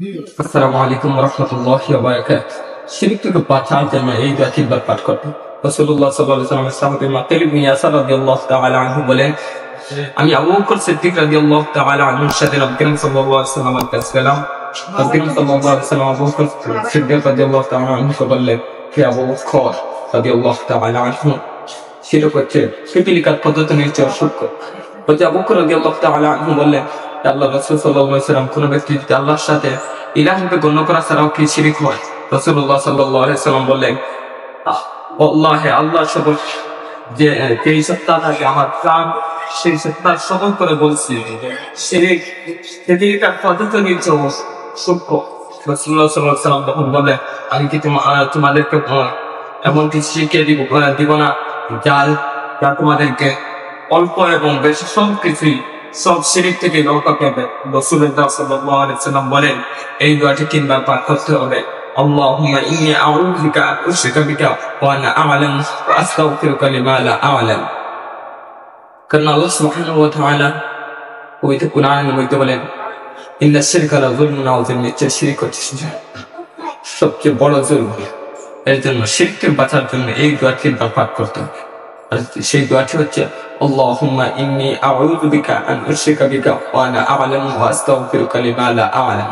আসসালামু আলাইকুম ওয়া রাহমাতুল্লাহি ওয়া বারাকাতুহু। শিরক থেকে বাঁচার জন্য এই দোয়া তিনবার পাঠ করতে। রাসূলুল্লাহ সাল্লাল্লাহু আলাইহি ওয়াসাল্লামের সাহাবী মাকিল ইবনে ইয়াসার রাদিয়াল্লাহু তাআলা আনহু বলেন, আমি আবু বকর সিদ্দিক রাদিয়াল্লাহু তাআলা আনহুর সাথে নবী করিম সাল্লাল্লাহু আলাইহি ওয়াসাল্লামের কাছে গেলাম। নবী করিম সাল্লাল্লাহু আলাইহি ওয়াসাল্লাম আবু বকর সিদ্দিক রাদিয়াল্লাহু তাআলা আনহুকে বললেন, হে আবু বকর রাদিয়াল্লাহু তাআলা আনহু, শিরক হচ্ছে পিপীলিকার পদ্ধতি নিচে অসুখ। বলতে আবু বকর রাদিয়াল্লাহু তাআলা আনহু বললেন, আল্লাহ রাসূল সাল্লাল্লাহু আলাইহি ওয়াসাল্লাম কোন ব্যক্তি যদি আল্লাহর সাথে ইলাহ হিসেবে গণ্য করা ছাড়াও কি শিরিক হয়? রাসূলুল্লাহ সাল্লাল্লাহু আলাইহি ওয়াসাল্লাম বললেন, আল্লাহে আল্লাহর শপথ, যে যেই সত্তা থাকে আমার প্রাণ সেই সত্তার শপথ করে বলছি, শিরিক পিপীলিকার পদ্ধতি নিচে সূক্ষ্ম। রাসূলুল্লাহ সাল্লাল্লাহু আলাইহি ওয়াসাল্লাম তখন বললেন, আমি কি তোমাদেরকে এমন কিছু শিখিয়ে দিব না যা তোমাদেরকে অল্প এবং বেশি সব শিরিক থেকে রক্ষা করবে। রাসূলুল্লাহ সাল্লাল্লাহু আলাইহি ওয়াসাল্লাম বলেন, এই দোয়াটি তিনবার পাঠ করতে হবে। আল্লাহুম্মা ইন্নী আউযু বিকা আন উশরিকা বিকা ওয়া আনা আ'লামু ওয়া আস্তাগফিরুকা লিমা লা আ'লাম। কারণ আল্লাহ সুবহানাহু ওয়া তাআলা পবিত্র কুরআনের মধ্যে বলেন, ইন্না শিরকা লা যুলমুন আযীম, নিশ্চয় শিরক হচ্ছে সবচেয়ে বড় জুলম। এর জন্য শিরক থেকে বাঁচার জন্য এই দোয়াটি তিনবার পাঠ করতে হবে। আর সেই দোয়াটি হচ্ছে, আল্লাহুম্মা ইন্নী আউযু বিকা আন উশরিকা বিকা ওয়া আনা আ'লামু ওয়া আস্তাগফিরুকা লিমা লা আ'লাম।